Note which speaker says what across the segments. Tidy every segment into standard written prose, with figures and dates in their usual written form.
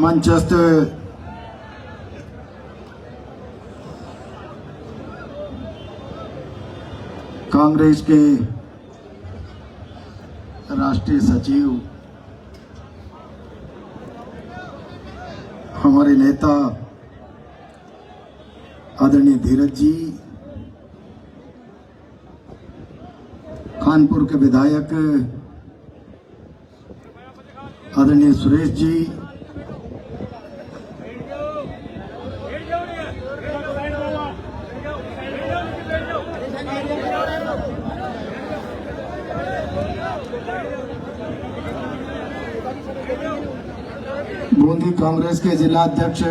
Speaker 1: मंचस्थ कांग्रेस के राष्ट्रीय सचिव, हमारे नेता आदरणीय धीरज जी, कानपुर के विधायक आदरणीय सुरेश जी, बूंदी कांग्रेस के जिला अध्यक्ष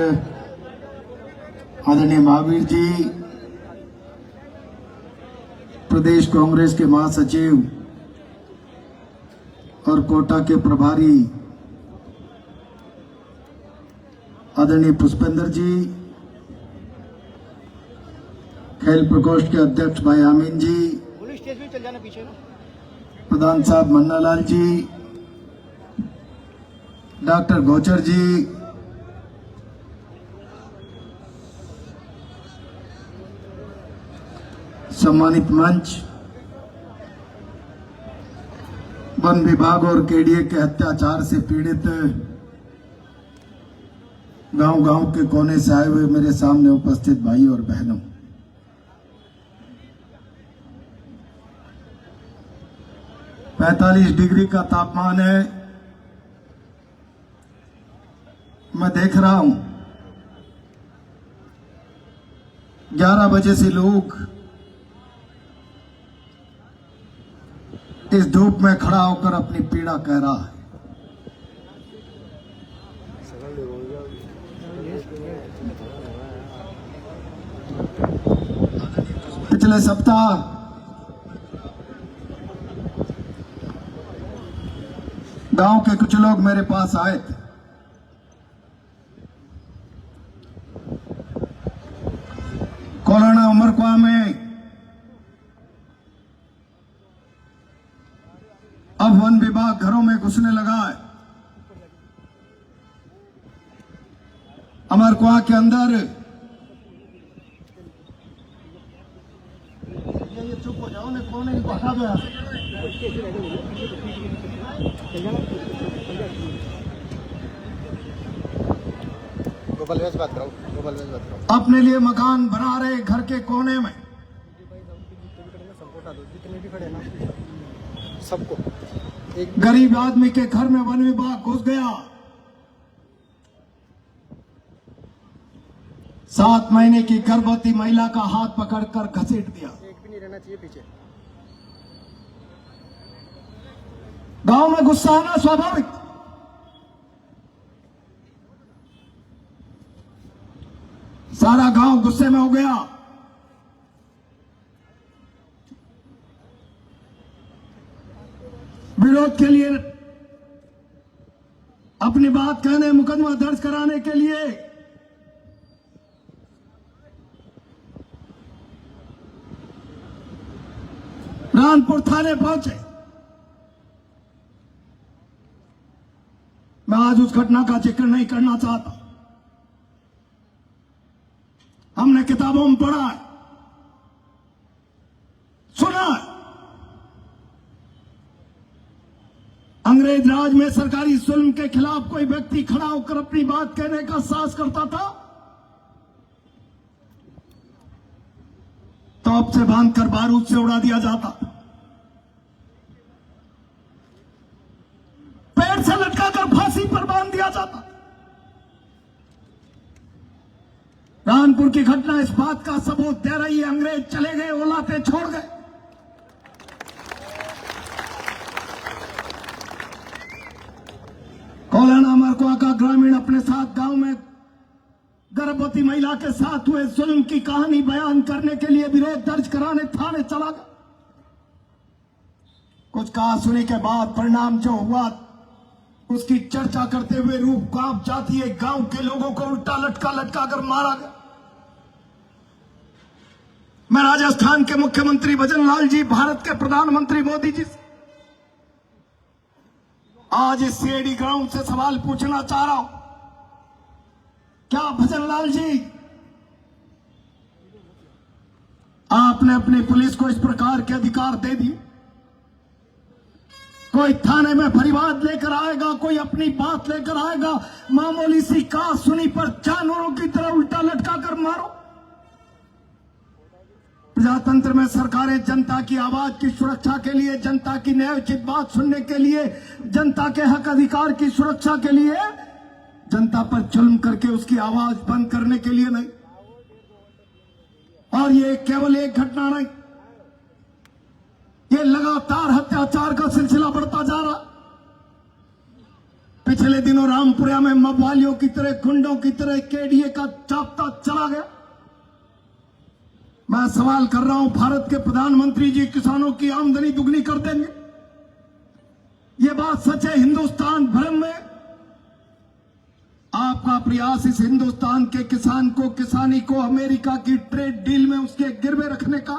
Speaker 1: आदरणीय महावीर जी, प्रदेश कांग्रेस के महासचिव और कोटा के प्रभारी आदरणीय पुष्पेंद्र जी, खेल प्रकोष्ठ के अध्यक्ष भाई आमीन जी,
Speaker 2: स्टेज पे चल जाना पीछे ना।
Speaker 1: प्रधान साहब मन्नालाल जी, डॉक्टर गोचर जी, सम्मानित मंच, वन विभाग और केडीए के अत्याचार से पीड़ित गांव-गांव के कोने से आए हुए मेरे सामने उपस्थित भाई और बहनों, पैंतालीस डिग्री का तापमान है। मैं देख रहा हूं 11 बजे से लोग इस धूप में खड़ा होकर अपनी पीड़ा कह रहा है। पिछले सप्ताह गांव के कुछ लोग मेरे पास आए थे। कोलाना उमरकुआ में अब वन विभाग घरों में घुसने लगा है। अमरकुआ के अंदर ये चुप हो जाओ, ने कौन इनको हटा दो।
Speaker 2: बात करो।
Speaker 1: अपने लिए मकान बना रहे घर के कोने में,
Speaker 2: सबको
Speaker 1: एक गरीब आदमी के घर में वन विभाग घुस गया। 7 महीने की गर्भवती महिला का हाथ पकड़कर घसीट दिया।
Speaker 2: एक भी नहीं रहना चाहिए पीछे।
Speaker 1: गांव में गुस्सा आना स्वाभाविक। सारा गांव गुस्से में हो गया। विरोध के लिए, अपनी बात कहने, मुकदमा दर्ज कराने के लिए रानपुर थाने पहुंचे। मैं आज उस घटना का जिक्र नहीं करना चाहता। हमने किताबों में पढ़ा है, सुना है। अंग्रेज राज में सरकारी जुल्म के खिलाफ कोई व्यक्ति खड़ा होकर अपनी बात कहने का साहस करता था, तोप से बांधकर बारूद से उड़ा दिया जाता, पेड़ से लटकाकर फांसी पर बांध दिया जाता। कानपुर की घटना इस बात का सबूत दे रही है। अंग्रेज चले गए, औलाते छोड़ गए। कोलाना उमरकुआ का ग्रामीण अपने साथ गांव में गर्भवती महिला के साथ हुए जुल्म की कहानी बयान करने के लिए विरोध दर्ज कराने थाने चला गया। कुछ कहा सुनी के बाद परिणाम जो हुआ उसकी चर्चा करते हुए रूह कांप जाती है। गांव के लोगों को उल्टा लटका लटका कर मारा गया। मैं राजस्थान के मुख्यमंत्री भजनलाल जी, भारत के प्रधानमंत्री मोदी जी से आज इस सीएडी ग्राउंड से सवाल पूछना चाह रहा हूं। क्या भजनलाल जी आपने अपनी पुलिस को इस प्रकार के अधिकार दे दिए? कोई थाने में फरियाद लेकर आएगा, कोई अपनी बात लेकर आएगा, मामूली सी कहा सुनी पर जानवरों की तरह उल्टा लटका कर मारो। प्रजातंत्र में सरकारें जनता की आवाज की सुरक्षा के लिए, जनता की न्यायोचित बात सुनने के लिए, जनता के हक अधिकार की सुरक्षा के लिए, जनता पर जुल्म करके उसकी आवाज बंद करने के लिए नहीं। और ये केवल एक घटना नहीं, ये लगातार अत्याचार का सिलसिला बढ़ता जा रहा। पिछले दिनों रामपुरा में मवालियों की तरह, गुंडों की तरह केडीए का चापता चला गया। मैं सवाल कर रहा हूं, भारत के प्रधानमंत्री जी किसानों की आमदनी दुगनी कर देंगे? ये बात सच है? हिंदुस्तान भर में आपका प्रयास इस हिंदुस्तान के किसान को, किसानी को अमेरिका की ट्रेड डील में उसके गिरवे रखने का।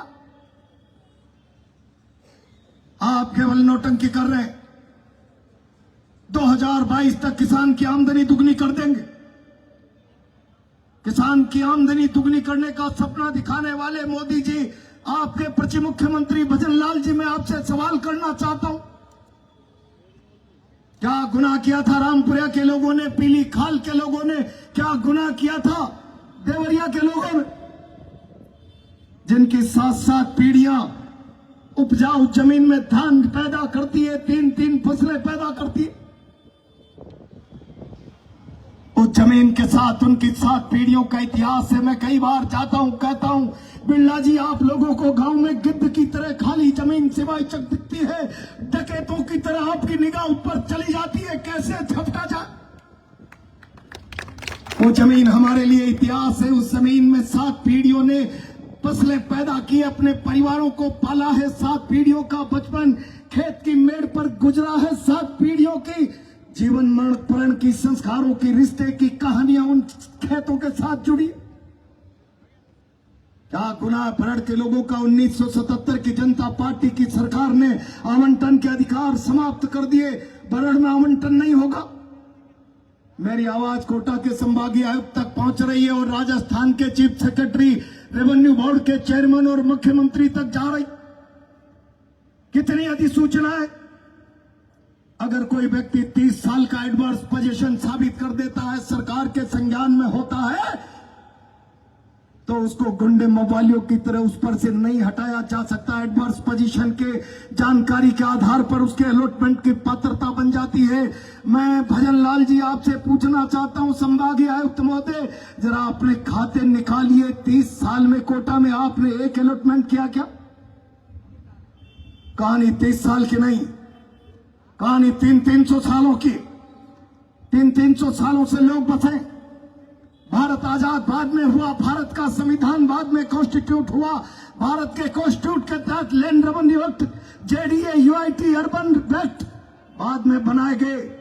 Speaker 1: आप केवल नौटंकी कर रहे हैं। 2022 तक किसान की आमदनी दुगनी कर देंगे। किसान की आमदनी दुगनी करने का सपना दिखाने वाले मोदी जी, आपके प्रति मुख्यमंत्री भजनलाल जी, मैं आपसे सवाल करना चाहता हूं, क्या गुनाह किया था रामपुरा के लोगों ने, पीली खाल के लोगों ने? क्या गुनाह किया था देवरिया के लोगों ने, जिनकी 7-7 पीढ़ियां उपजाऊ जमीन में धान पैदा करती है, 3-3 फसलें पैदा करती है? उस जमीन के साथ उनकी 7 पीढ़ियों का इतिहास है। मैं कई बार जाता हूं, कहता हूं, बिरला जी, आप लोगों को गांव में गिद्ध की तरह खाली जमीन सिवाय चक दिखती है, डकैतों की तरह आपकी निगाह ऊपर चली जाती है, कैसे झपटा जाए? वो जमीन हमारे लिए इतिहास है। उस जमीन में 7 पीढ़ियों ने फसलें पैदा की, अपने परिवारों को पाला है। 7 पीढ़ियों का बचपन खेत की मेड़ पर गुजरा है। 7 पीढ़ियों की जीवन मरण प्रण की, संस्कारों की, रिश्ते की कहानियां उन खेतों के साथ जुड़ी। क्या गुनाह बरड़ के लोगों का 1977 की जनता पार्टी की सरकार ने आवंटन के अधिकार समाप्त कर दिए? बरड़ में आवंटन नहीं होगा। मेरी आवाज कोटा के संभागीय आयुक्त तक पहुंच रही है और राजस्थान के चीफ सेक्रेटरी, रेवेन्यू बोर्ड के चेयरमैन और मुख्यमंत्री तक जा रही। कितनी अधिसूचनाएं? अगर कोई व्यक्ति 30 साल का एडवर्स पोजीशन साबित कर देता है, सरकार के संज्ञान में होता है, तो उसको गुंडे मवालियों की तरह उस पर से नहीं हटाया जा सकता। एडवर्स पोजीशन के जानकारी के आधार पर उसके अलॉटमेंट की पात्रता बन जाती है। मैं भजनलाल जी आपसे पूछना चाहता हूं, संभागीय आयुक्त महोदय, जरा अपने खाते निकालिए। 30 साल में कोटा में आपने एक अलॉटमेंट किया क्या? कहानी 30 साल की नहीं, कहानी 300 सालों की। 300 सालों से लोग बसे। भारत आजाद बाद में हुआ, भारत का संविधान बाद में कॉन्स्टिट्यूट हुआ। भारत के कॉन्स्टिट्यूट के तहत land revenue act, JDA, UIT, urban act बाद में बनाए गए।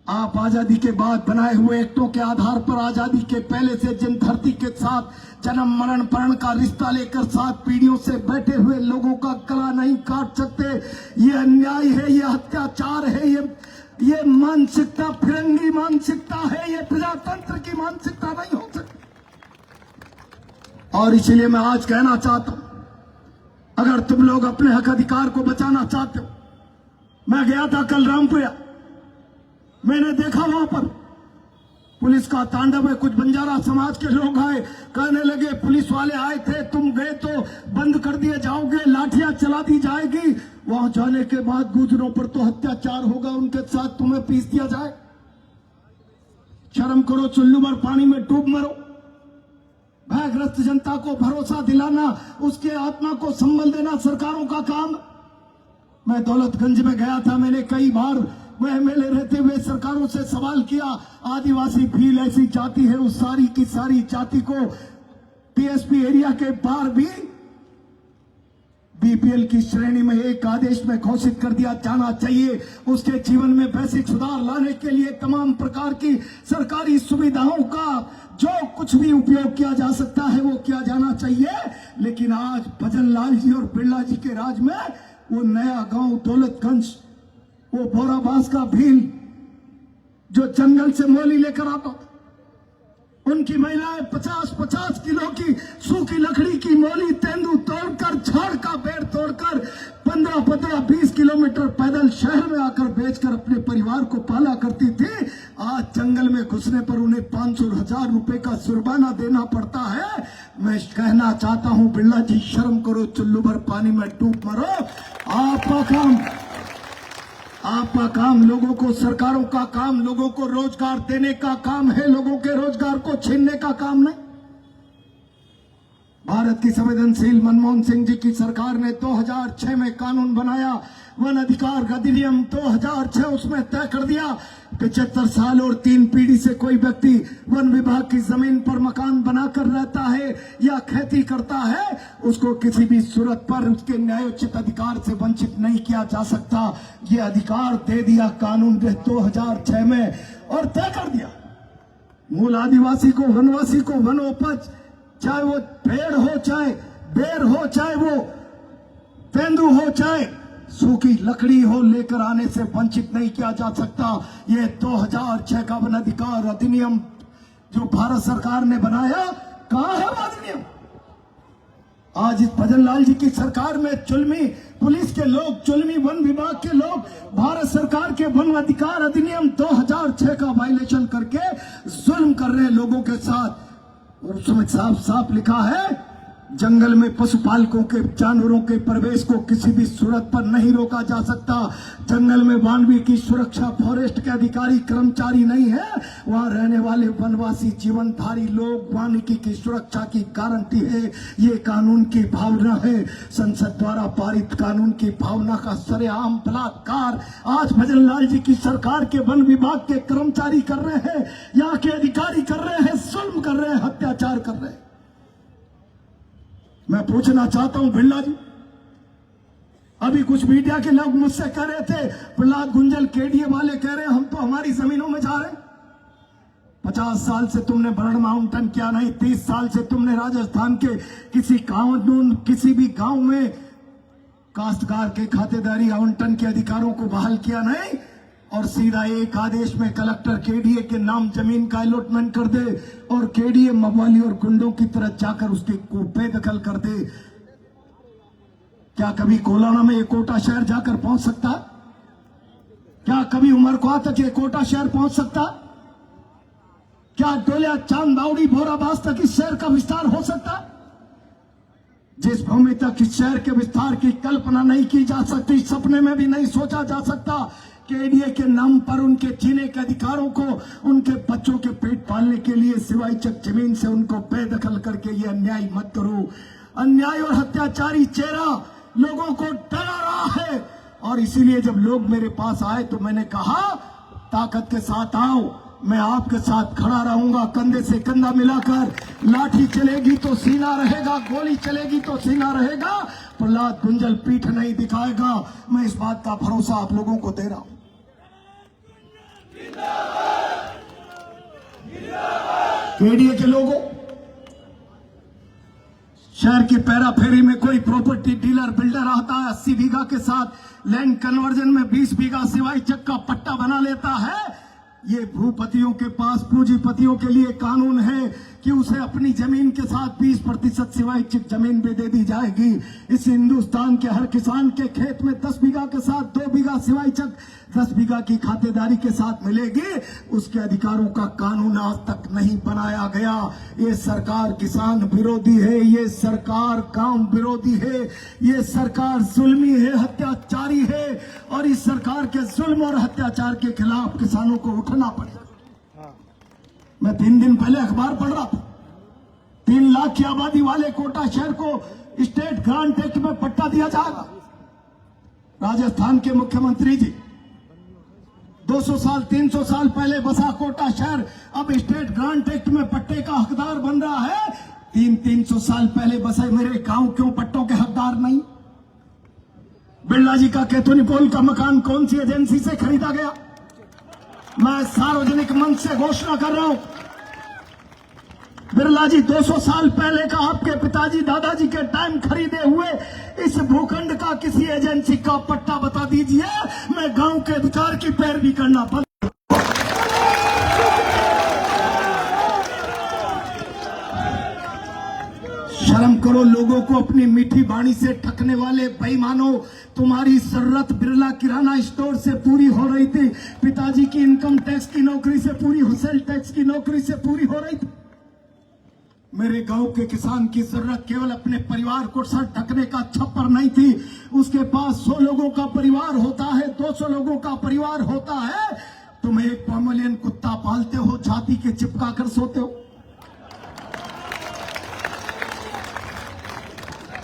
Speaker 1: आप आजादी के बाद बनाए हुए एक्टों के आधार पर आजादी के पहले से जिन धरती के साथ जन्म मरण प्रण का रिश्ता लेकर 7 पीढ़ियों से बैठे हुए लोगों का गला नहीं काट सकते, ये अन्याय है, ये अत्याचार है, ये मानसिकता फिरंगी मानसिकता है, ये प्रजातंत्र की मानसिकता नहीं हो सकती। और इसलिए मैं आज कहना चाहता हूं, अगर तुम लोग अपने हक अधिकार को बचाना चाहते हो, मैं गया था कल रामपुरा, मैंने देखा वहां पर पुलिस का तांडव है। कुछ बंजारा समाज के लोग आए, कहने लगे पुलिस वाले आए थे, तुम गए तो बंद कर दिए जाओगे, लाठियां चला दी जाएगी, वहां जाने के बाद गुजरों पर तो अत्याचार होगा, उनके साथ तुम्हें पीस दिया जाए। शर्म करो, चुल्लू भर पानी में डूब मरो। भयग्रस्त जनता को भरोसा दिलाना, उसके आत्मा को संबल देना सरकारों का काम। मैं दौलतगंज में गया था, मैंने कई बार वह एमएलए रहते हुए सरकारों से सवाल किया, आदिवासी भील ऐसी जाति है, उस सारी की सारी जाति को टीएसपी एरिया के बाहर भी बीपीएल की श्रेणी में एक आदेश में घोषित कर दिया जाना चाहिए। उसके जीवन में बेसिक सुधार लाने के लिए तमाम प्रकार की सरकारी सुविधाओं का जो कुछ भी उपयोग किया जा सकता है वो किया जाना चाहिए। लेकिन आज भजनलाल जी और बिरला जी के राज में वो नया गांव दौलतगंज, वो बोराबास का भील जो जंगल से मोली लेकर आता, उनकी महिलाएं 50-50 किलो की सूखी लकड़ी की मोली तेंदू तोड़कर, झाड़ का पेड़ तोड़कर 15-20 किलोमीटर पैदल शहर में आकर बेचकर अपने परिवार को पाला करती थी। आज जंगल में घुसने पर उन्हें 500,000 रुपए का जुर्माना देना पड़ता है। मैं कहना चाहता हूं, बिरला जी शर्म करो, चुल्लू भर पानी में डूब मरो। आपका काम लोगों को, सरकारों का काम लोगों को रोजगार देने का काम है, लोगों के रोजगार को छीनने का काम नहीं। भारत की संवेदनशील मनमोहन सिंह जी की सरकार ने 2006 में कानून बनाया, वन अधिकार अधिनियम 2006, उसमें तय कर दिया 75 साल और 3 पीढ़ी से कोई व्यक्ति वन विभाग की जमीन पर मकान बनाकर रहता है या खेती करता है, उसको किसी भी सूरत पर उसके न्यायोचित अधिकार से वंचित नहीं किया जा सकता। ये अधिकार दे दिया कानून ने 2006 में और तय कर दिया, मूल आदिवासी को, वनवासी को वनोपज, चाहे वो पेड़ हो, चाहे बेर हो, चाहे वो तेंदू हो, चाहे सूखी लकड़ी हो, लेकर आने से वंचित नहीं किया जा सकता। ये 2006 का वन अधिकार अधिनियम जो भारत सरकार ने बनाया, कहां है वो अधिनियम? आज इस भजन लाल जी की सरकार में चुल्मी पुलिस के लोग, चुल्मी वन विभाग के लोग भारत सरकार के वन अधिकार अधिनियम 2006 का वायलेशन करके जुल्म कर रहे हैं लोगों के साथ। और उसमें साफ साफ लिखा है, जंगल में पशुपालकों के, जानवरों के प्रवेश को किसी भी सूरत पर नहीं रोका जा सकता। जंगल में वानवी की सुरक्षा फॉरेस्ट के अधिकारी कर्मचारी नहीं है, वहां रहने वाले वनवासी जीवनधारी लोग वानिकी की सुरक्षा की गारंटी है। ये कानून की भावना है, संसद द्वारा पारित कानून की भावना का सरेआम बलात्कार आज भजन लाल जी की सरकार के वन विभाग के कर्मचारी कर रहे हैं, यहाँ के अधिकारी कर रहे हैं, जुल्म कर रहे हैं, अत्याचार कर रहे हैं। मैं पूछना चाहता हूं बिरला जी, अभी कुछ मीडिया के लोग मुझसे कह रहे थे, प्रहलाद गुंजल केडीए वाले कह रहे हैं हम तो हमारी जमीनों में जा रहे हैं। 50 साल से तुमने बर्ड माउंटेन किया नहीं, 30 साल से तुमने राजस्थान के किसी भी गांव में काश्तकार के खातेदारी आवंटन के अधिकारों को बहाल किया नहीं, और सीधा एक आदेश में कलेक्टर केडीए के नाम जमीन का अलॉटमेंट कर दे और केडीए मवाली और गुंडों की तरह जाकर उसके को बेदखल कर दे। क्या कभी कोलाना में ये कोटा शहर जाकर पहुंच सकता? क्या कभी उमरकोआ तक ये कोटा शहर पहुंच सकता? क्या डोलिया, चांदावड़ी, भोराबास तक इस शहर का विस्तार हो सकता? जिस भूमि तक इस शहर के विस्तार की कल्पना नहीं की जा सकती, सपने में भी नहीं सोचा जा सकता, केडीए के नाम पर उनके जीने के अधिकारों को, उनके बच्चों के पेट पालने के लिए सिवाय चक जमीन से उनको बेदखल करके ये अन्याय मत करो। अन्याय और हत्याचारी चेहरा लोगों को डरा रहा है, और इसीलिए जब लोग मेरे पास आए तो मैंने कहा, ताकत के साथ आओ, मैं आपके साथ खड़ा रहूंगा, कंधे से कंधा मिलाकर। लाठी चलेगी तो सीना रहेगा, गोली चलेगी तो सीना रहेगा। प्रहलाद गुंजल पीठ नहीं दिखाएगा, मैं इस बात का भरोसा आप लोगों को दे रहा हूं। केडीए के लोगों, शहर की पैरा फेरी में कोई प्रॉपर्टी डीलर बिल्डर आता है, 80 बीघा के साथ लैंड कन्वर्जन में 20 बीघा सिवाय चक का पट्टा बना लेता है। ये भूपतियों के पास, पूंजीपतियों के लिए कानून है कि उसे अपनी जमीन के साथ 20% सिवाय चक जमीन भी दे दी जाएगी। इस हिंदुस्तान के हर किसान के खेत में 10 बीघा के साथ 2 बीघा सिवाय चक 10 बीघा की खातेदारी के साथ मिलेगी। उसके अधिकारों का कानून आज तक नहीं बनाया गया। ये सरकार किसान विरोधी है, ये सरकार काम विरोधी है, ये सरकार जुल्मी है, हत्याचारी है, और इस सरकार के जुल्म और हत्याचार के खिलाफ किसानों को उठना पड़ेगा। मैं 3 दिन पहले अखबार पढ़ रहा था, 3 लाख की आबादी वाले कोटा शहर को स्टेट ग्रांट एक्ट में पट्टा दिया जाएगा। राजस्थान के मुख्यमंत्री जी 200 साल 300 साल पहले बसा कोटा शहर अब स्टेट ग्रांट एक्ट में पट्टे का हकदार बन रहा है। 300 साल पहले बसे मेरे गांव क्यों पट्टों के हकदार नहीं? बिरला जी का केतुनीपोल का मकान कौन सी एजेंसी से खरीदा गया? मैं सार्वजनिक मंच से घोषणा कर रहा हूं, बिरला जी 200 साल पहले का आपके पिताजी दादाजी के टाइम खरीदे हुए इस भूखंड का किसी एजेंसी का पट्टा बता दीजिए, मैं गांव के अधिकार की पैरवी करना बंद। लोगों को अपनी मीठी बाणी से ठगने वाले बेईमानों, तुम्हारी जरूरत बिरला किराना स्टोर से पूरी हो रही थी, पिताजी की इनकम टैक्स की नौकरी से पूरी, सेल टैक्स की नौकरी से पूरी हो रही थी। मेरे गांव के किसान की जरूरत केवल अपने परिवार को सर ढकने का छप्पर नहीं थी, उसके पास 100 लोगों का परिवार होता है, 200 लोगों का परिवार होता है। तुम एक पोमेलियन कुत्ता पालते हो, छाती के चिपका कर सोते हो।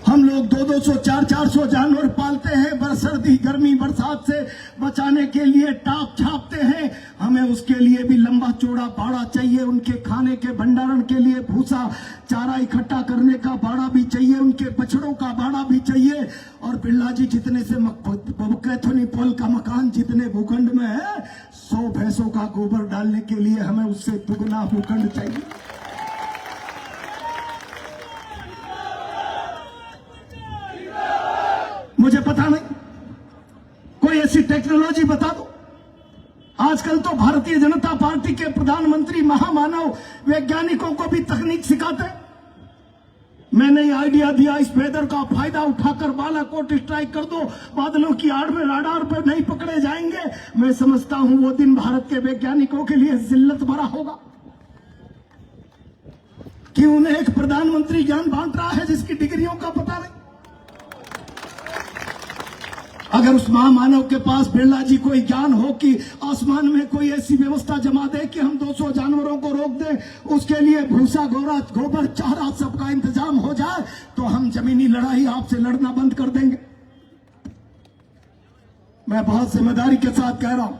Speaker 1: हम लोग 200, 400 जानवर पालते हैं, सर्दी गर्मी बरसात से बचाने के लिए टाप छापते हैं। हमें उसके लिए भी लंबा चौड़ा बाड़ा चाहिए, उनके खाने के भंडारण के लिए भूसा चारा इकट्ठा करने का बाड़ा भी चाहिए, उनके बछड़ों का बाड़ा भी चाहिए। और बिरला जी जितने से कैथोनी पोल का मकान जितने भूखंड में है, 100 भैंसों का गोबर डालने के लिए हमें उससे दुगना भूखंड चाहिए। मुझे पता नहीं, कोई ऐसी टेक्नोलॉजी बता दो। आजकल तो भारतीय जनता पार्टी के प्रधानमंत्री महामानव वैज्ञानिकों को भी तकनीक सिखाते हैं। मैंने ये आइडिया दिया, इस वेदर का फायदा उठाकर बालाकोट स्ट्राइक कर दो, बादलों की आड़ में राडार पर नहीं पकड़े जाएंगे। मैं समझता हूं वो दिन भारत के वैज्ञानिकों के लिए जिल्लत भरा होगा कि उन्हें एक प्रधानमंत्री ज्ञान बांट रहा है जिसकी डिग्रियों का पता नहीं। अगर उस महामानव के पास बिरला जी कोई ज्ञान हो कि आसमान में कोई ऐसी व्यवस्था जमा दे कि हम 200 जानवरों को रोक दें, उसके लिए भूसा गोबर चारा सबका इंतजाम हो जाए, तो हम जमीनी लड़ाई आपसे लड़ना बंद कर देंगे। मैं बहुत जिम्मेदारी के साथ कह रहा हूं,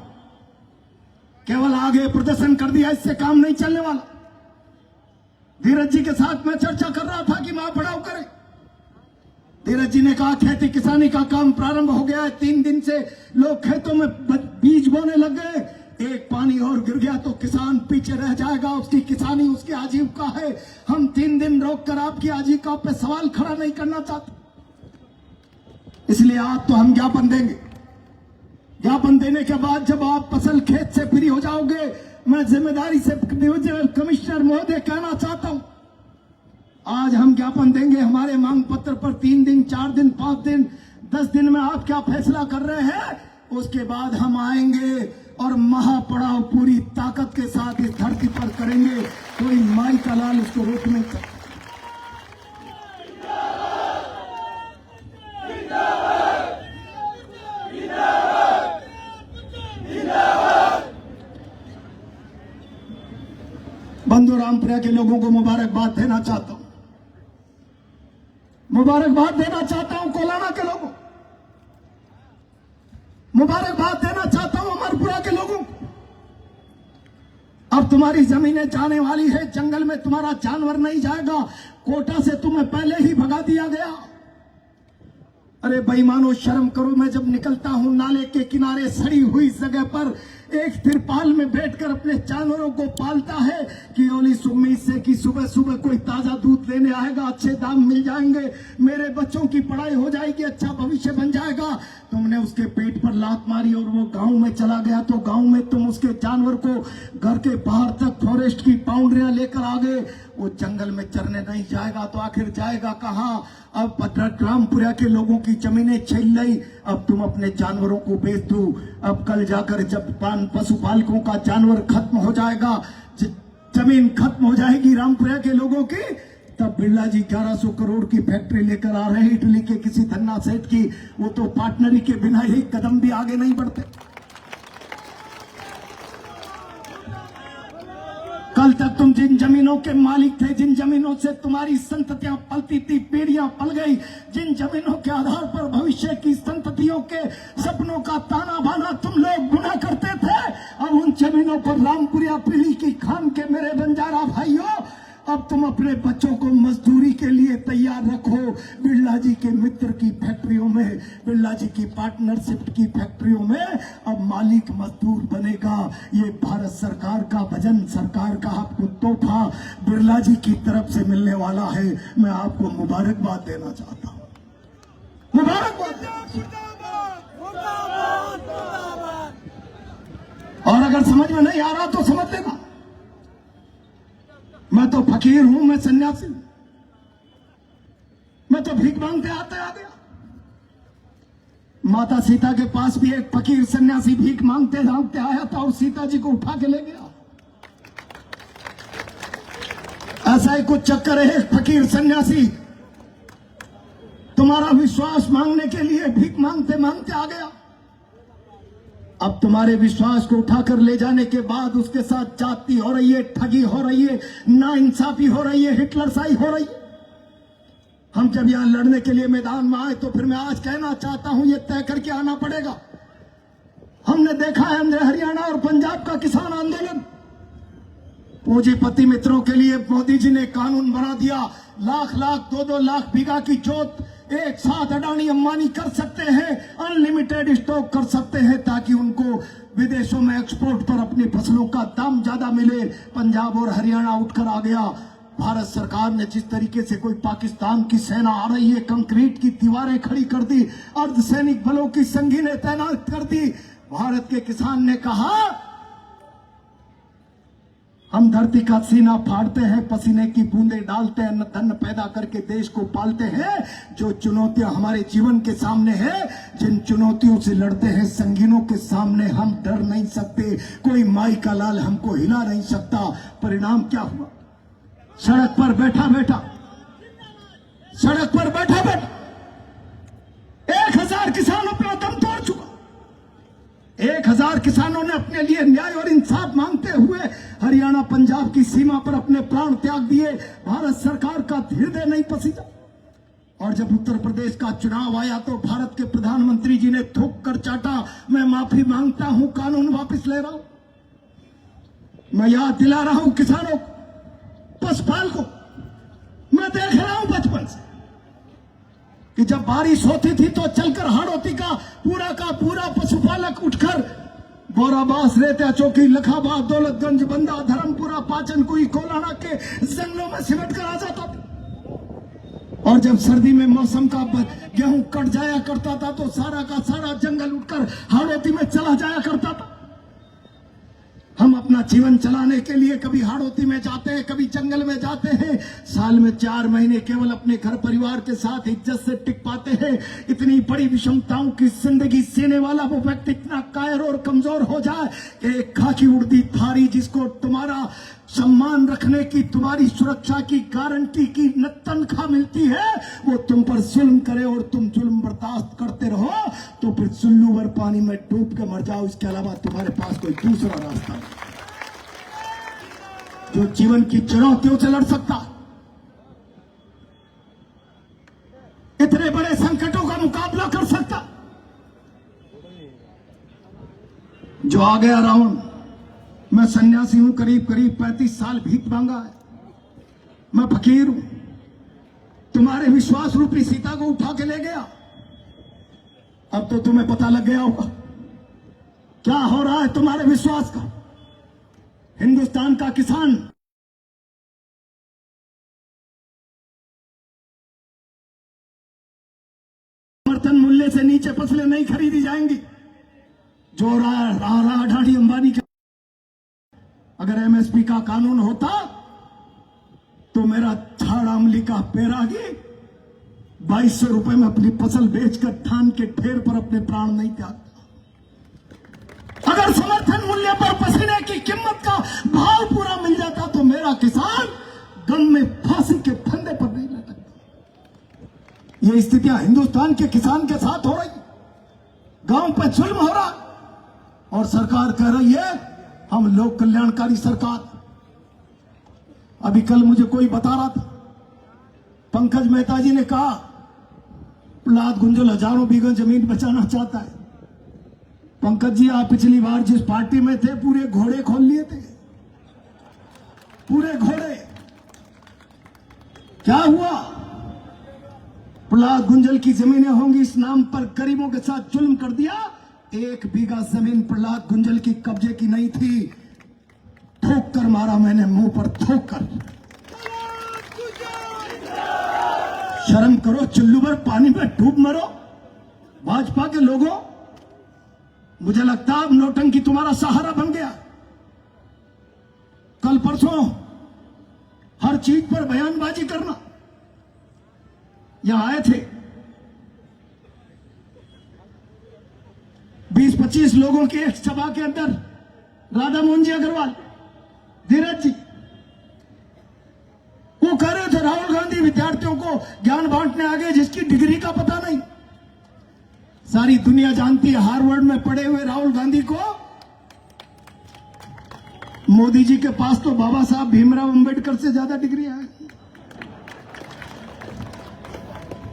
Speaker 1: केवल आगे प्रदर्शन कर दिया इससे काम नहीं चलने वाला। धीरज जी के साथ मैं चर्चा कर रहा था कि मां पड़ाव करें। धीरज जी ने कहा खेती किसानी का काम प्रारंभ हो गया है, 3 दिन से लोग खेतों में बीज बोने लग गए। एक पानी और गिर गया तो किसान पीछे रह जाएगा, उसकी किसानी उसकी आजीविका है। हम 3 दिन रोककर आपकी आजीविका पे सवाल खड़ा नहीं करना चाहते, इसलिए आज तो हम ज्ञापन देंगे। ज्ञापन देने के बाद जब आप फसल खेत से फ्री हो जाओगे, मैं जिम्मेदारी से डिविजनल कमिश्नर महोदय कहना चाहता हूं, आज हम ज्ञापन देंगे हमारे मांग पत्र पर 3 दिन, 4 दिन, 5 दिन, 10 दिन में आप क्या फैसला कर रहे हैं, उसके बाद हम आएंगे और महापड़ाव पूरी ताकत के साथ इस धरती पर करेंगे। कोई माई का लाल उसको रोक नहीं सकता। बंधु रामपुरा के लोगों को मुबारकबाद देना चाहता हूं, मुबारकबाद देना चाहता हूं कोलाना के लोगों, मुबारकबाद देना चाहता हूं अमरपुरा के लोगों को। अब तुम्हारी जमीनें जाने वाली है, जंगल में तुम्हारा जानवर नहीं जाएगा। कोटा से तुम्हें पहले ही भगा दिया गया। अरे बेईमानों, शर्म करो। मैं जब निकलता हूं नाले के किनारे सड़ी हुई जगह पर एक तिरपाल में बैठकर अपने जानवरों को पालता है कि ओली उम्मीद से कि सुबह सुबह कोई ताजा दूध लेने आएगा, अच्छे दाम मिल जाएंगे, मेरे बच्चों की पढ़ाई हो जाएगी, अच्छा भविष्य बन जाएगा। तुमने उसके पेट पर लात मारी और वो गांव में चला गया, तो गांव में तुम उसके जानवर को घर के बाहर तक फॉरेस्ट की बाउंड्रियां लेकर आ गए। वो जंगल में चरने नहीं जाएगा तो आखिर जाएगा कहां? अब रामपुरा के लोगों की जमीनें छीन ली, अब तुम अपने जानवरों को बेच दो। अब कल जाकर जब पशुपालकों का जानवर खत्म हो जाएगा, जमीन खत्म हो जाएगी रामपुरा के लोगों की, तब बिरला जी 1100 करोड़ की फैक्ट्री लेकर आ रहे हैं इटली के किसी धन्ना सेठ की। वो तो पार्टनरी के बिना ही कदम भी आगे नहीं बढ़ते। कल तक तुम जिन जमीनों के मालिक थे, जिन जमीनों से तुम्हारी संततियां पलती थी, पीढ़ियां पल गई, जिन जमीनों के आधार पर भविष्य की संततियों के सपनों का ताना बाना तुम लोग बुना करते थे, अब उन जमीनों पर रामपुरा पीढ़ी की खान के मेरे बंजारा भाइयों, अब तुम अपने बच्चों को मजदूरी के लिए तैयार रखो। बिरला जी के मित्र की फैक्ट्रियों में, बिरला जी की पार्टनरशिप की फैक्ट्रियों में अब मालिक मजदूर बनेगा। ये भारत सरकार का वजन, सरकार का आपको तोहफा बिरला जी की तरफ से मिलने वाला है। मैं आपको मुबारकबाद देना चाहता हूँ, मुबारकबाद। और अगर समझ में नहीं आ रहा तो समझ लेना, मैं तो फकीर हूं, मैं सन्यासी हूं। तो भीख मांगते आते आ गया। माता सीता के पास भी एक फकीर सन्यासी भीख मांगते मांगते आया था और सीता जी को उठा के ले गया। ऐसा ही कुछ चक्कर है। एक फकीर सन्यासी तुम्हारा विश्वास मांगने के लिए भीख मांगते मांगते आ गया। अब तुम्हारे विश्वास को उठाकर ले जाने के बाद उसके साथ जाति हो रही है, ठगी हो रही है, नाइंसाफी हो रही है, हिटलरशाही हो रही है। हम जब यहां लड़ने के लिए मैदान में आए तो फिर मैं आज कहना चाहता हूं, यह तय करके आना पड़ेगा। हमने देखा है हरियाणा और पंजाब का किसान आंदोलन, पूंजीपति मित्रों के लिए मोदी जी ने कानून बना दिया। लाख लाख 2-2 लाख बीघा की जोत एक साथ अडानी अंबानी कर सकते हैं, अनलिमिटेड स्टॉक कर सकते हैं ताकि उनको विदेशों में एक्सपोर्ट पर अपनी फसलों का दाम ज्यादा मिले। पंजाब और हरियाणा उठकर आ गया। भारत सरकार ने जिस तरीके से कोई पाकिस्तान की सेना आ रही है, कंक्रीट की दीवारें खड़ी कर दी, अर्धसैनिक बलों की संगीनें तैनात कर दी। भारत के किसान ने कहा हम धरती का सीना फाड़ते हैं, पसीने की बूंदें डालते हैं, धन पैदा करके देश को पालते हैं। जो चुनौतियां हमारे जीवन के सामने है, जिन चुनौतियों से लड़ते हैं, संगीनों के सामने हम डर नहीं सकते। कोई माई का लाल हमको हिला नहीं सकता। परिणाम क्या हुआ? सड़क पर बैठा बैठा 1000 किसान अपना दम तोड़ चुका। 1000 किसानों ने अपने लिए न्याय और इंसाफ मांगते हुए हरियाणा पंजाब की सीमा पर अपने प्राण त्याग दिए। भारत सरकार का हृदय नहीं पसीजा। और जब उत्तर प्रदेश का चुनाव आया तो भारत के प्रधानमंत्री जी ने थूक कर चाटा, मैं माफी मांगता हूं, कानून वापस ले रहा हूं। मैं याद दिला रहा हूं किसानों को, पशुपाल को। मैं देख रहा हूं बचपन से कि जब बारिश होती थी तो चलकर हाड़ौती का पूरा पशुपालक उठकर बोराबास, रेत्या चौकी, लखाबाद, दौलतगंज, बंदा, धर्मपुरा, पाचन कुई, कोलाना के जंगलों में सिमट कर आ जाता था। और जब सर्दी में मौसम का गेहूं कट जाया करता था तो सारा का सारा जंगल उठकर हाड़ौती में चला जाया करता था। हम अपना जीवन चलाने के लिए कभी हाड़ौती में जाते हैं, कभी जंगल में जाते हैं। साल में 4 महीने केवल अपने घर परिवार के साथ इज्जत से टिक पाते हैं। इतनी बड़ी विषमताओं की जिंदगी जीने वाला वो व्यक्ति इतना कायर और कमजोर हो जाए कि एक खाकी उड़ती थारी जिसको तुम्हारा सम्मान रखने की, तुम्हारी सुरक्षा की गारंटी की तनख्वाह मिलती है, वो तुम पर जुल्म करे और तुम जुल्म बर्दाश्त करते रहो तो फिर चुल्लू भर पानी में डूब के मर जाओ। इसके अलावा तुम्हारे पास कोई दूसरा रास्ता नहीं जो जीवन की चुनौतियों से लड़ सकता, इतने बड़े संकटों का मुकाबला कर सकता। जो आ गया रावण। मैं सन्यासी हूं, करीब 35 साल भीख मांगा है। मैं फकीर हूं। तुम्हारे विश्वास रूपी सीता को उठा के ले गया। अब तो तुम्हें पता लग गया होगा क्या हो रहा है तुम्हारे विश्वास का। हिंदुस्तान का किसान समर्थन मूल्य से नीचे फसलें नहीं खरीदी जाएंगी। जो रहा अडानी अंबानी के। अगर एमएसपी का कानून होता तो मेरा झाड़ आमली का पैरागी 2200 रुपए में अपनी फसल बेचकर धान के ढेर पर अपने प्राण नहीं त्यागता। अगर समर्थन मूल्य पर पसीने की कीमत का भाव पूरा मिल जाता तो मेरा किसान गम में फांसी के फंदे पर नहीं लटकता। ये स्थितियां हिंदुस्तान के किसान के साथ हो रही। गांव पर जुल्म हो रहा और सरकार कह रही है हम लोक कल्याणकारी सरकार। अभी कल मुझे कोई बता रहा था, पंकज मेहता जी ने कहा प्रहलाद गुंजल हजारों बीघा जमीन बचाना चाहता है। पंकज जी, आप पिछली बार जिस पार्टी में थे पूरे घोड़े खोल लिए थे, पूरे घोड़े। क्या हुआ? प्रहलाद गुंजल की जमीनें होंगी इस नाम पर गरीबों के साथ जुल्म कर दिया। 1 बीघा जमीन प्रहलाद गुंजल की कब्जे की नहीं थी। ठोक कर मारा मैंने, मुंह पर ठोक कर। शर्म करो, चुल्लू भर पानी में डूब मरो। भाजपा के लोगों, मुझे लगता है अब नौटंकी तुम्हारा सहारा बन गया। कल परसों हर चीज पर बयानबाजी करना, यहां आए थे। 20-25 लोगों के एक सभा के अंदर राधा मोहन जी अग्रवाल, धीरज जी, वो कह रहे थे राहुल गांधी विद्यार्थियों को ज्ञान बांटने आ गए जिसकी डिग्री का पता नहीं। सारी दुनिया जानती है हार्वर्ड में पढ़े हुए राहुल गांधी को। मोदी जी के पास तो बाबा साहब भीमराव अंबेडकर से ज्यादा डिग्री है।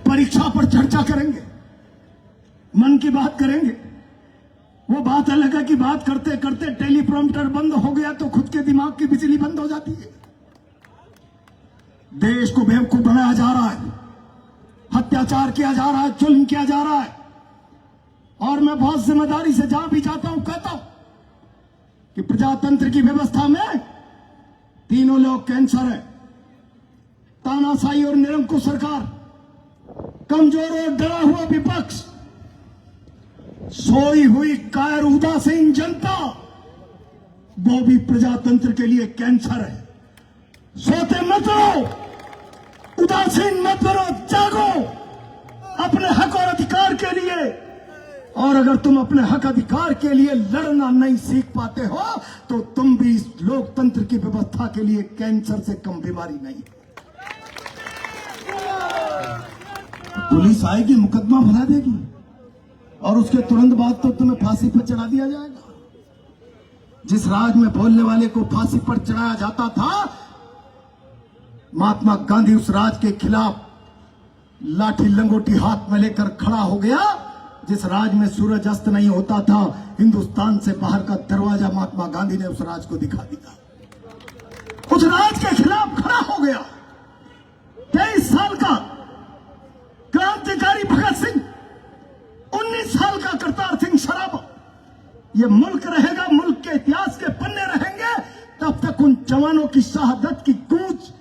Speaker 1: परीक्षा पर चर्चा करेंगे, मन की बात करेंगे। वो बात अलग है कि बात करते करते टेलीप्रॉम्प्टर बंद हो गया तो खुद के दिमाग की बिजली बंद हो जाती है। देश को बेवकूफ बनाया जा रहा है, अत्याचार किया जा रहा है, जुल्म किया जा रहा है। और मैं बहुत जिम्मेदारी से जहां भी जाता हूं कहता हूं कि प्रजातंत्र की व्यवस्था में तीनों लोग कैंसर है। तानाशाही और निरंकुश सरकार, कमजोर और डरा हुआ विपक्ष, सोई हुई कायर उदासीन जनता, वो भी प्रजातंत्र के लिए कैंसर है। सोते मत रहो, उदासीन मत बनो, जागो अपने हक और अधिकार के लिए। और अगर तुम अपने हक अधिकार के लिए लड़ना नहीं सीख पाते हो तो तुम भी इस लोकतंत्र की व्यवस्था के लिए कैंसर से कम बीमारी नहीं। पुलिस आएगी, मुकदमा भरा देगी और उसके तुरंत बाद तो तुम्हें फांसी पर चढ़ा दिया जाएगा। जिस राज में बोलने वाले को फांसी पर चढ़ाया जाता था, महात्मा गांधी उस राज के खिलाफ लाठी लंगोटी हाथ में लेकर खड़ा हो गया। जिस राज में सूरज अस्त नहीं होता था, हिंदुस्तान से बाहर का दरवाजा महात्मा गांधी ने उस राज को दिखा दिया। उस राज के खिलाफ खड़ा हो गया। 23 साल का क्रांतिकारी भगत सिंह, 19 साल का करतार सिंह सराबा। ये मुल्क रहेगा, मुल्क के इतिहास के पन्ने रहेंगे तब तक उन जवानों की शहादत की गूंज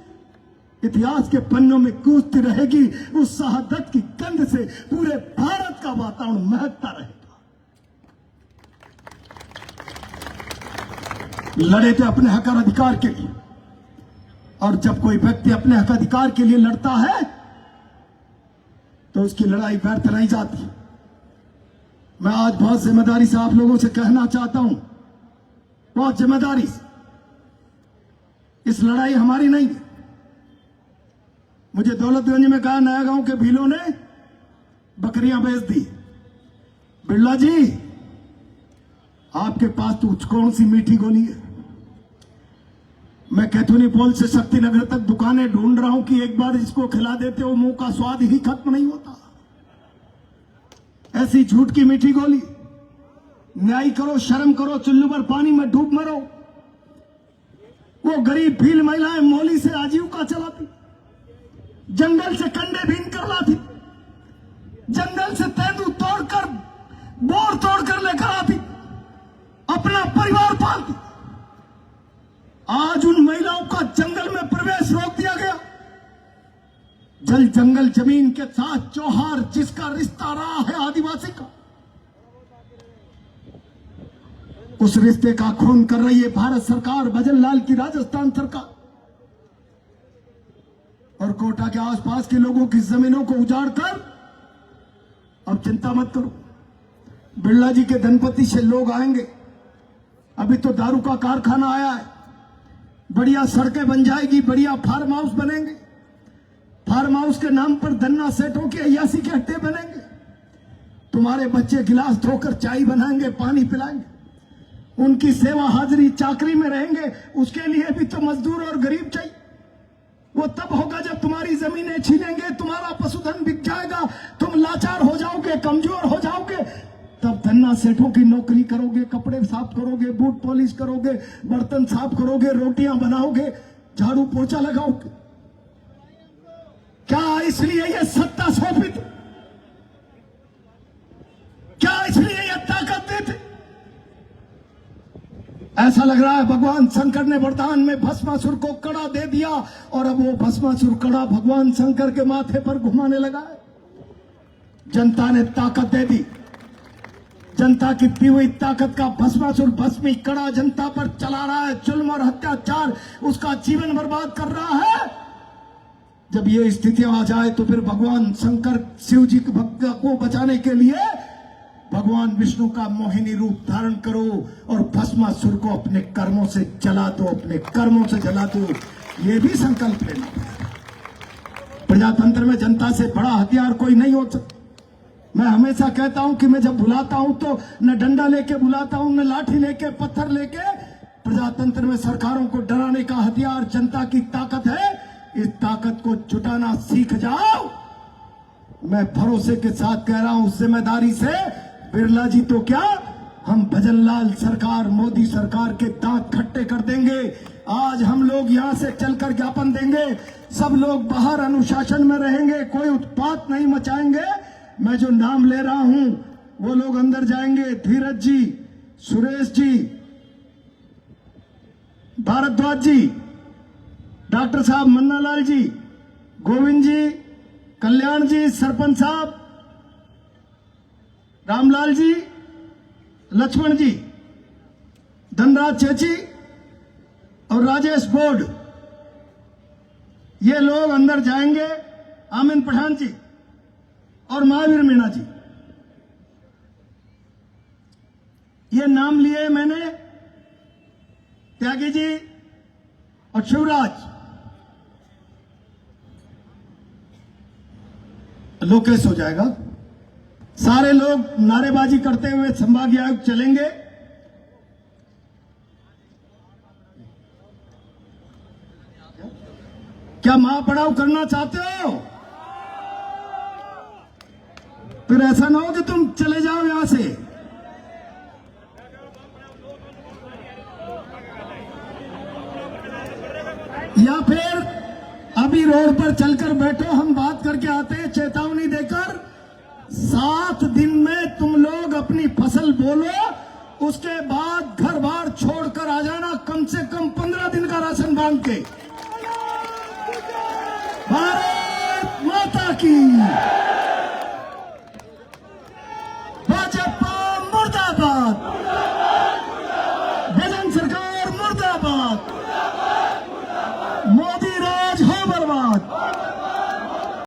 Speaker 1: इतिहास के पन्नों में गूंजती रहेगी। उस शहादत की गंध से पूरे भारत का वातावरण महकता रहेगा। लड़े थे अपने हक और अधिकार के लिए, और जब कोई व्यक्ति अपने हक अधिकार के लिए लड़ता है तो उसकी लड़ाई व्यर्थ नहीं जाती। मैं आज बहुत जिम्मेदारी से आप लोगों से कहना चाहता हूं, बहुत जिम्मेदारी से, इस लड़ाई हमारी नहीं है। मुझे दौलतगंज में कहा नया गांव के भीलों ने बकरियां बेच दी। बिरला जी, आपके पास तो कौन सी मीठी गोली है? मैं कैथोनी पोल से शक्तिनगर तक दुकानें ढूंढ रहा हूं कि एक बार इसको खिला देते हो मुंह का स्वाद ही खत्म नहीं होता। ऐसी झूठ की मीठी गोली। न्याय करो, शर्म करो, चुल्लू पर पानी में डूब मरो। वो गरीब भील महिलाएं मौली से आजीविका चलाती, जंगल से कंडे बीन कर लाती, जंगल से तेंदू तोड़कर, बोर तोड़कर लेकर आती, अपना परिवार पालती। आज उन महिलाओं का जंगल में प्रवेश रोक दिया गया। जल जंगल जमीन के साथ चौहार जिसका रिश्ता रहा है आदिवासी का, उस रिश्ते का खून कर रही है भारत सरकार, भजनलाल की राजस्थान सरकार। और कोटा के आसपास के लोगों की जमीनों को उजाड़ कर, अब चिंता मत करो, बिरला जी के धनपति से लोग आएंगे। अभी तो दारू का कारखाना आया है, बढ़िया सड़कें बन जाएगी, बढ़िया फार्म हाउस बनेंगे। फार्म हाउस के नाम पर धन्ना सेठों के अय्यासी के अड्डे बनेंगे। तुम्हारे बच्चे गिलास धोकर चाय बनाएंगे, पानी पिलाएंगे, उनकी सेवा हाजिरी चाकरी में रहेंगे। उसके लिए भी तो मजदूर और गरीब चाहिए। वो तब होगा जब तुम्हारी जमीनें छीनेंगे, तुम्हारा पशुधन बिक जाएगा, तुम लाचार हो जाओगे, कमजोर हो जाओगे। तब धन्ना सेठों की नौकरी करोगे, कपड़े साफ करोगे, बूट पॉलिश करोगे, बर्तन साफ करोगे, रोटियां बनाओगे, झाड़ू पोछा लगाओगे। क्या इसलिए ये सत्ता सौंपी थी? क्या इसलिए ये ताकत दी थी? ऐसा लग रहा है भगवान शंकर ने वरदान में भस्मासुर को कड़ा दे दिया और अब वो भस्मासुर कड़ा भगवान शंकर के माथे पर घुमाने लगा है। जनता ने ताकत दे दी। जनता की दी हुई ताकत का भस्मासुर भस्मी कड़ा जनता पर चला रहा है। जुल्म और अत्याचार उसका जीवन बर्बाद कर रहा है। जब ये स्थितियां आ जाए तो फिर भगवान शंकर शिव जी के भक्त को बचाने के लिए भगवान विष्णु का मोहिनी रूप धारण करो और भस्मासुर को अपने कर्मों से जला दो, अपने कर्मों से जला दो। ये भी संकल्प लेना है। प्रजातंत्र में जनता से बड़ा हथियार कोई नहीं हो सकता। मैं हमेशा कहता हूं कि मैं जब बुलाता हूं तो न डंडा लेके बुलाता हूं, न लाठी लेके, पत्थर लेके। प्रजातंत्र में सरकारों को डराने का हथियार जनता की ताकत है। इस ताकत को जुटाना सीख जाओ। मैं भरोसे के साथ कह रहा हूं, जिम्मेदारी से। बिरला जी तो क्या, हम भजनलाल सरकार, मोदी सरकार के दांत खट्टे कर देंगे। आज हम लोग यहां से चलकर ज्ञापन देंगे, सब लोग बाहर अनुशासन में रहेंगे, कोई उत्पात नहीं मचाएंगे। मैं जो नाम ले रहा हूं वो लोग अंदर जाएंगे, धीरज जी, सुरेश जी, भारद्वाज जी, डॉक्टर साहब मन्नालाल जी, गोविंद जी, कल्याण जी, सरपंच साहब, रामलाल जी, लक्ष्मण जी, धनराज चेची और राजेश बोर्ड, ये लोग अंदर जाएंगे। आमिन पठान जी और महावीर मीणा जी, ये नाम लिए मैंने, त्यागी जी और शिवराज। लोकेश हो जाएगा। सारे लोग नारेबाजी करते हुए संभागीय आयुक्त चलेंगे। क्या महापड़ाव करना चाहते हो? फिर ऐसा ना हो कि तुम चले जाओ यहां से। या फिर अभी रोड पर चलकर बैठो, हम बात करके आते हैं, चेतावनी देकर। 7 दिन में तुम लोग अपनी फसल बोलो, उसके बाद घर बार छोड़कर आ जाना, कम से कम 15 दिन का राशन बांध के। भारत माता की।